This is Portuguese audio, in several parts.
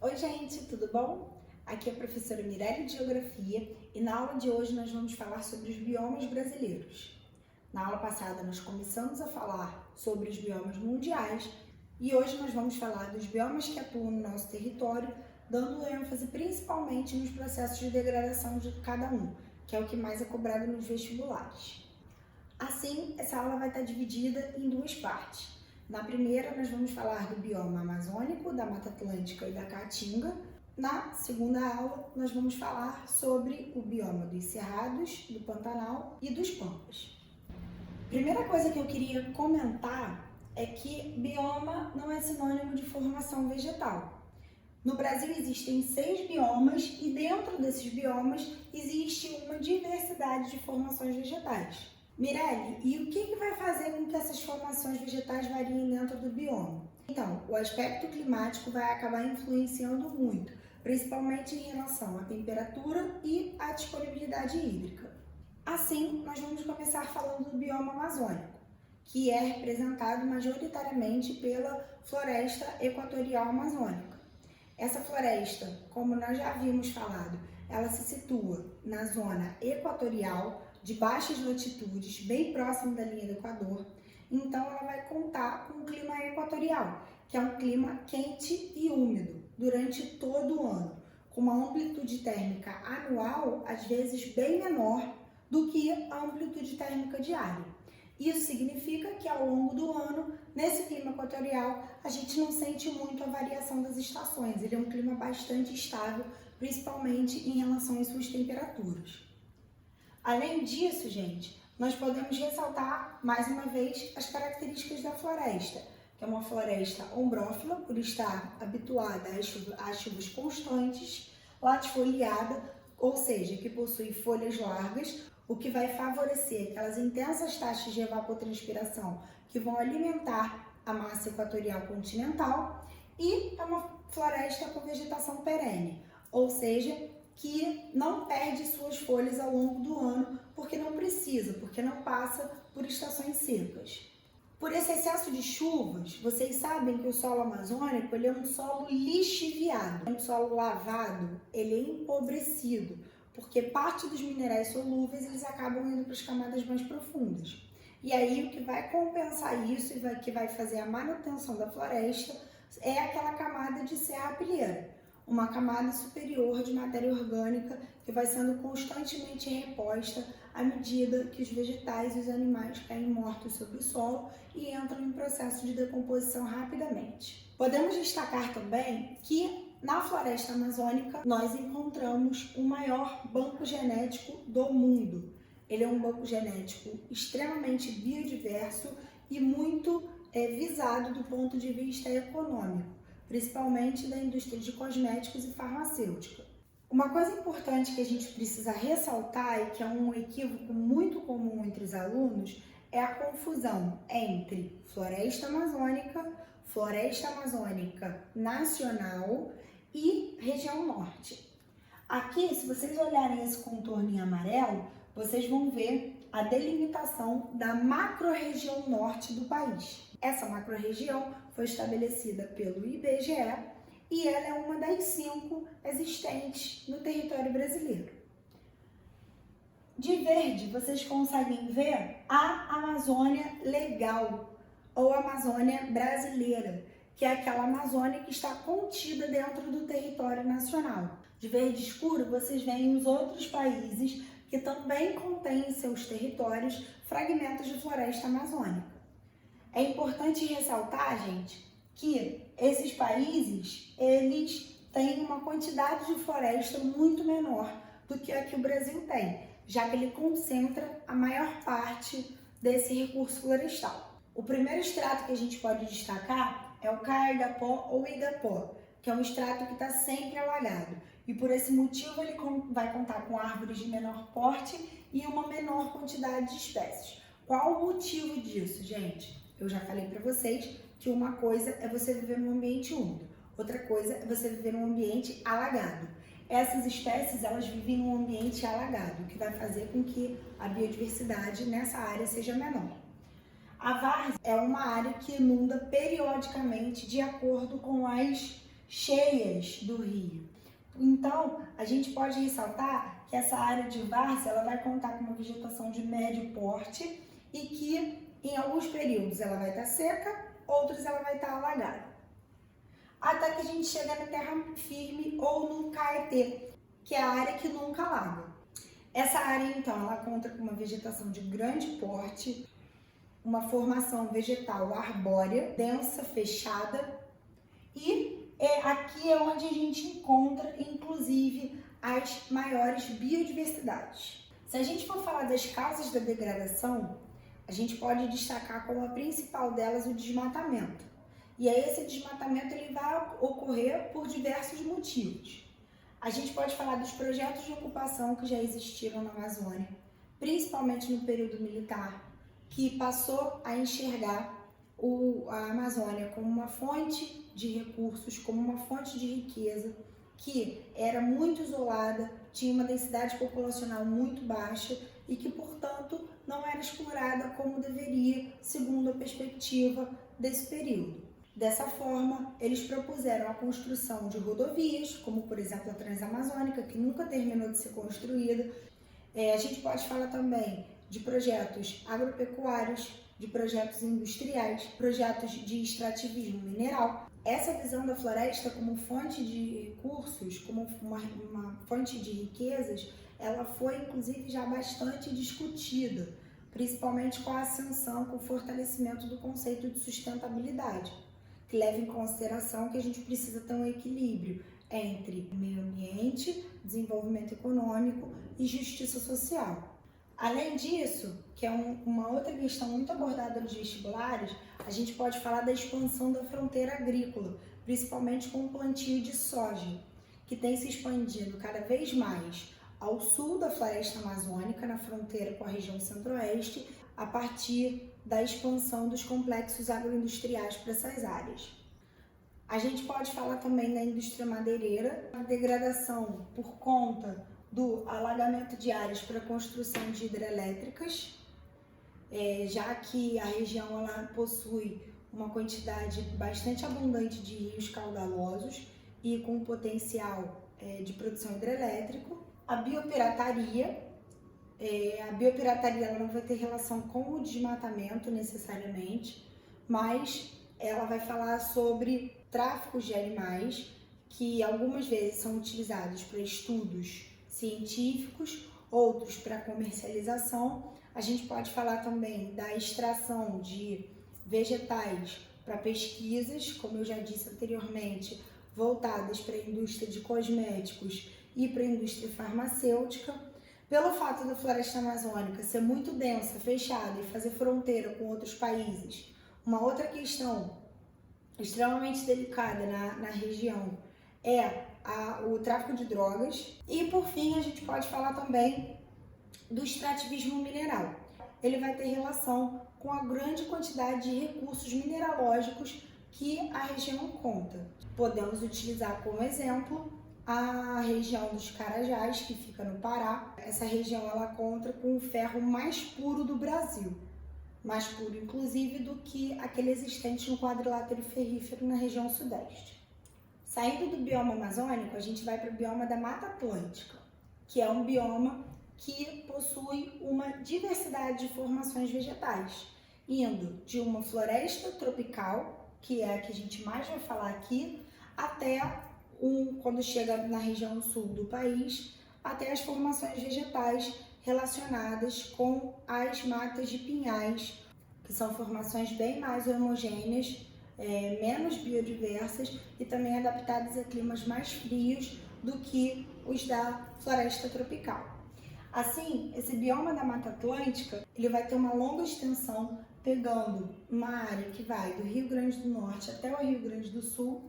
Oi gente, tudo bom? Aqui é a professora Mirelle de Geografia e na aula de hoje nós vamos falar sobre os biomas brasileiros. Na aula passada nós começamos a falar sobre os biomas mundiais e hoje nós vamos falar dos biomas que atuam no nosso território, dando ênfase principalmente nos processos de degradação de cada um, que é o que mais é cobrado nos vestibulares. Assim, essa aula vai estar dividida em duas partes. Na primeira, nós vamos falar do bioma amazônico, da Mata Atlântica e da Caatinga. Na segunda aula, nós vamos falar sobre o bioma dos Cerrados, do Pantanal e dos Pampas. Primeira coisa que eu queria comentar é que bioma não é sinônimo de formação vegetal. No Brasil existem 6 biomas e dentro desses biomas existe uma diversidade de formações vegetais. Mirelle, e o que vai fazer com que essas formações vegetais variem dentro do bioma? Então, o aspecto climático vai acabar influenciando muito, principalmente em relação à temperatura e à disponibilidade hídrica. Assim, nós vamos começar falando do bioma amazônico, que é representado majoritariamente pela floresta equatorial amazônica. Essa floresta, como nós já havíamos falado, ela se situa na zona equatorial, de baixas latitudes, bem próximo da linha do Equador, então ela vai contar com um clima equatorial, que é um clima quente e úmido durante todo o ano, com uma amplitude térmica anual, às vezes bem menor do que a amplitude térmica diária. Isso significa que ao longo do ano, nesse clima equatorial, a gente não sente muito a variação das estações, ele é um clima bastante estável, principalmente em relação às suas temperaturas. Além disso, gente, nós podemos ressaltar, mais uma vez, as características da floresta, que é uma floresta ombrófila, por estar habituada às chuvas constantes, latifoliada, ou seja, que possui folhas largas, o que vai favorecer aquelas intensas taxas de evapotranspiração que vão alimentar a massa equatorial continental, e é uma floresta com vegetação perene, ou seja, que não perde suas folhas ao longo do ano, porque não precisa, porque não passa por estações secas. Por esse excesso de chuvas, vocês sabem que o solo amazônico ele é um solo lixiviado, é um solo lavado, ele é empobrecido, porque parte dos minerais solúveis eles acabam indo para as camadas mais profundas. E aí o que vai compensar isso e que vai fazer a manutenção da floresta é aquela camada de serrapilheira, uma camada superior de matéria orgânica que vai sendo constantemente reposta à medida que os vegetais e os animais caem mortos sobre o solo e entram em processo de decomposição rapidamente. Podemos destacar também que na floresta amazônica nós encontramos o maior banco genético do mundo. Ele é um banco genético extremamente biodiverso e muito visado do ponto de vista econômico, principalmente da indústria de cosméticos e farmacêutica. Uma coisa importante que a gente precisa ressaltar e que é um equívoco muito comum entre os alunos é a confusão entre floresta amazônica nacional e região norte. Aqui, se vocês olharem esse contorno em amarelo, vocês vão ver a delimitação da macro-região norte do país. Essa macro-região foi estabelecida pelo IBGE e ela é uma das 5 existentes no território brasileiro. De verde, vocês conseguem ver a Amazônia Legal, ou Amazônia Brasileira, que é aquela Amazônia que está contida dentro do território nacional. De verde escuro, vocês veem os outros países que também contêm em seus territórios fragmentos de floresta amazônica. É importante ressaltar, gente, que esses países, eles têm uma quantidade de floresta muito menor do que a que o Brasil tem, já que ele concentra a maior parte desse recurso florestal. O primeiro estrato que a gente pode destacar é o Caegapó ou Igapó, que é um estrato que está sempre alagado. E por esse motivo ele vai contar com árvores de menor porte e uma menor quantidade de espécies. Qual o motivo disso, gente? Eu já falei para vocês que uma coisa é você viver num ambiente úmido, outra coisa é você viver num ambiente alagado. Essas espécies, elas vivem num ambiente alagado, o que vai fazer com que a biodiversidade nessa área seja menor. A várzea é uma área que inunda periodicamente de acordo com as cheias do rio. Então, a gente pode ressaltar que essa área de várzea ela vai contar com uma vegetação de médio porte e que em alguns períodos ela vai estar seca, outros ela vai estar alagada. Até que a gente chega na terra firme ou no Caetê, que é a área que nunca alaga. Essa área, então, ela conta com uma vegetação de grande porte, uma formação vegetal arbórea, densa, fechada, e aqui é onde a gente encontra, inclusive, as maiores biodiversidades. Se a gente for falar das causas da degradação, a gente pode destacar como a principal delas o desmatamento. E aí esse desmatamento ele vai ocorrer por diversos motivos. A gente pode falar dos projetos de ocupação que já existiram na Amazônia, principalmente no período militar, que passou a enxergar a Amazônia como uma fonte de recursos, como uma fonte de riqueza, que era muito isolada, tinha uma densidade populacional muito baixa e que, portanto, não era explorada como deveria, segundo a perspectiva desse período. Dessa forma, eles propuseram a construção de rodovias, como por exemplo a Transamazônica, que nunca terminou de ser construída. A gente pode falar também de projetos agropecuários, de projetos industriais, projetos de extrativismo mineral. Essa visão da floresta como fonte de recursos, como uma fonte de riquezas, ela foi inclusive já bastante discutida, principalmente com a ascensão, com o fortalecimento do conceito de sustentabilidade, que leva em consideração que a gente precisa ter um equilíbrio entre meio ambiente, desenvolvimento econômico e justiça social. Além disso, que é uma outra questão muito abordada nos vestibulares, a gente pode falar da expansão da fronteira agrícola, principalmente com o plantio de soja, que tem se expandido cada vez mais ao sul da floresta amazônica, na fronteira com a região centro-oeste, a partir da expansão dos complexos agroindustriais para essas áreas. A gente pode falar também da indústria madeireira, a degradação por conta do alagamento de áreas para a construção de hidrelétricas, já que a região ela possui uma quantidade bastante abundante de rios caudalosos e com potencial de produção hidrelétrico. A biopirataria ela não vai ter relação com o desmatamento necessariamente, mas ela vai falar sobre tráficos de animais que algumas vezes são utilizados para estudos científicos, outros para comercialização. A gente pode falar também da extração de vegetais para pesquisas, como eu já disse anteriormente, voltadas para a indústria de cosméticos e para a indústria farmacêutica. Pelo fato da floresta amazônica ser muito densa, fechada e fazer fronteira com outros países, uma outra questão extremamente delicada na região é o tráfico de drogas. E por fim, a gente pode falar também do extrativismo mineral. Ele vai ter relação com a grande quantidade de recursos mineralógicos que a região conta. Podemos utilizar como exemplo a região dos Carajás, que fica no Pará. Essa região ela conta com o ferro mais puro do Brasil, mais puro inclusive do que aquele existente no quadrilátero ferrífero na região sudeste. Saindo do bioma amazônico, a gente vai para o bioma da Mata Atlântica, que é um bioma que possui uma diversidade de formações vegetais, indo de uma floresta tropical, que é a que a gente mais vai falar aqui, até quando chega na região sul do país, até as formações vegetais relacionadas com as matas de pinhais, que são formações bem mais homogêneas, menos biodiversas e também adaptadas a climas mais frios do que os da floresta tropical. Assim, esse bioma da Mata Atlântica ele vai ter uma longa extensão, pegando uma área que vai do Rio Grande do Norte até o Rio Grande do Sul.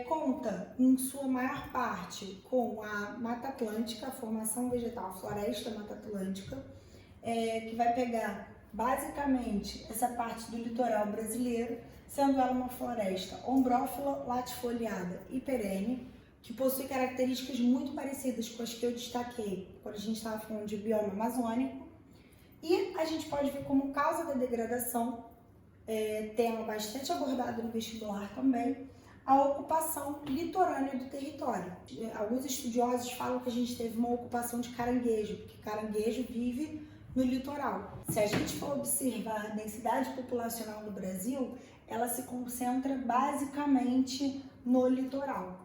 Conta, em sua maior parte, com a Mata Atlântica, a formação vegetal Floresta Mata Atlântica, que vai pegar basicamente essa parte do litoral brasileiro, sendo ela uma floresta ombrófila, latifoliada e perene, que possui características muito parecidas com as que eu destaquei quando a gente estava falando de bioma amazônico. E a gente pode ver como causa da degradação, tema bastante abordado no vestibular também, a ocupação litorânea do território. Alguns estudiosos falam que a gente teve uma ocupação de caranguejo, porque caranguejo vive no litoral. Se a gente for observar a densidade populacional no Brasil, ela se concentra basicamente no litoral.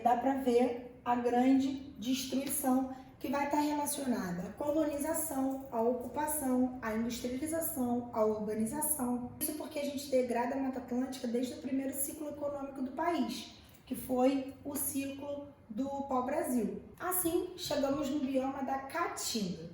Dá para ver a grande destruição que vai estar relacionada à colonização, à ocupação, à industrialização, à urbanização. Isso porque a gente degrada a Mata Atlântica desde o primeiro ciclo econômico do país, que foi o ciclo do pau-brasil. Assim, chegamos no bioma da Caatinga.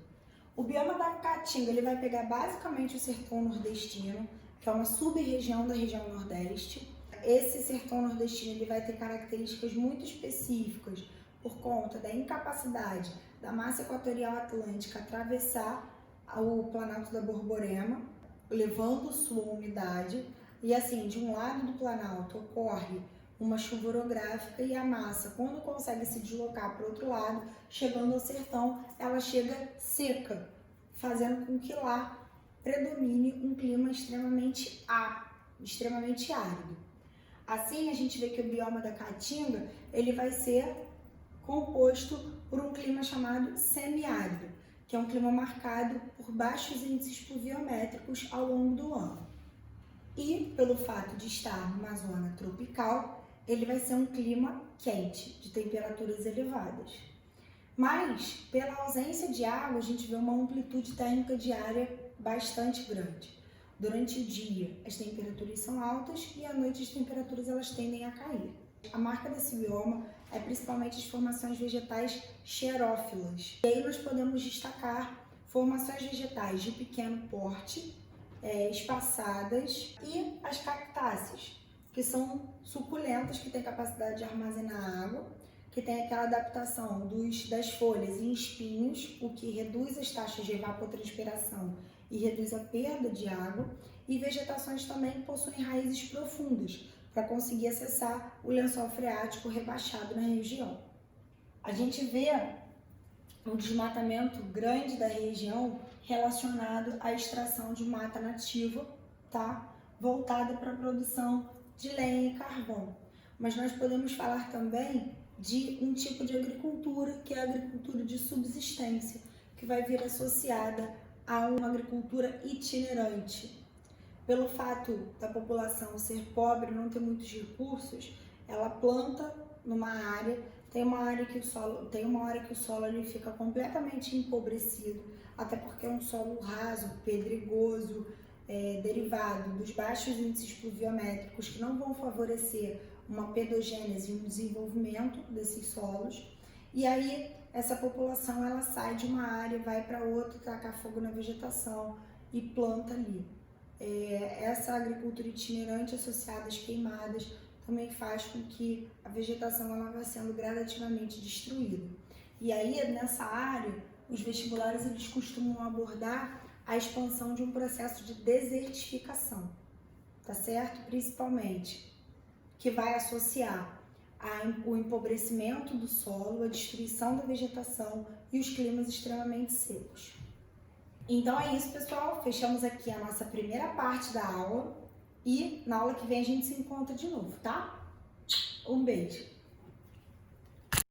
O bioma da Caatinga ele vai pegar basicamente o sertão nordestino, que é uma sub-região da região nordeste. Esse sertão nordestino ele vai ter características muito específicas por conta da incapacidade da massa equatorial atlântica atravessar o Planalto da Borborema, levando sua umidade. E assim, de um lado do Planalto ocorre uma chuva orográfica e a massa, quando consegue se deslocar para o outro lado, chegando ao sertão, ela chega seca, fazendo com que lá predomine um clima extremamente árido. Assim, a gente vê que o bioma da Caatinga ele vai ser composto por um clima chamado semiárido, que é um clima marcado por baixos índices pluviométricos ao longo do ano. E, pelo fato de estar numa zona tropical, ele vai ser um clima quente, de temperaturas elevadas. Mas, pela ausência de água, a gente vê uma amplitude térmica diária bastante grande. Durante o dia, as temperaturas são altas e à noite as temperaturas elas tendem a cair. A marca desse bioma é principalmente as formações vegetais xerófilas. E aí nós podemos destacar formações vegetais de pequeno porte, espaçadas, e as cactáceas, que são suculentas, que têm capacidade de armazenar água, que tem aquela adaptação das folhas em espinhos, o que reduz as taxas de evapotranspiração e reduz a perda de água, e vegetações também que possuem raízes profundas, para conseguir acessar o lençol freático rebaixado na região. A gente vê um desmatamento grande da região relacionado à extração de mata nativa, tá? Voltada para a produção de lenha e carvão. Mas nós podemos falar também de um tipo de agricultura, que é a agricultura de subsistência, que vai vir associada a uma agricultura itinerante. Pelo fato da população ser pobre, não ter muitos recursos, ela planta numa área, tem uma hora que o solo ele fica completamente empobrecido, até porque é um solo raso, pedregoso, derivado dos baixos índices pluviométricos que não vão favorecer uma pedogênese e um desenvolvimento desses solos. E aí essa população ela sai de uma área, vai para outra, taca fogo na vegetação e planta ali. Essa agricultura itinerante associada às queimadas também faz com que a vegetação ela vá sendo gradativamente destruída. E aí, nessa área, os vestibulares eles costumam abordar a expansão de um processo de desertificação, tá certo? Principalmente, que vai associar o empobrecimento do solo, a destruição da vegetação e os climas extremamente secos. Então é isso, pessoal. Fechamos aqui a nossa primeira parte da aula e na aula que vem a gente se encontra de novo, tá? Um beijo!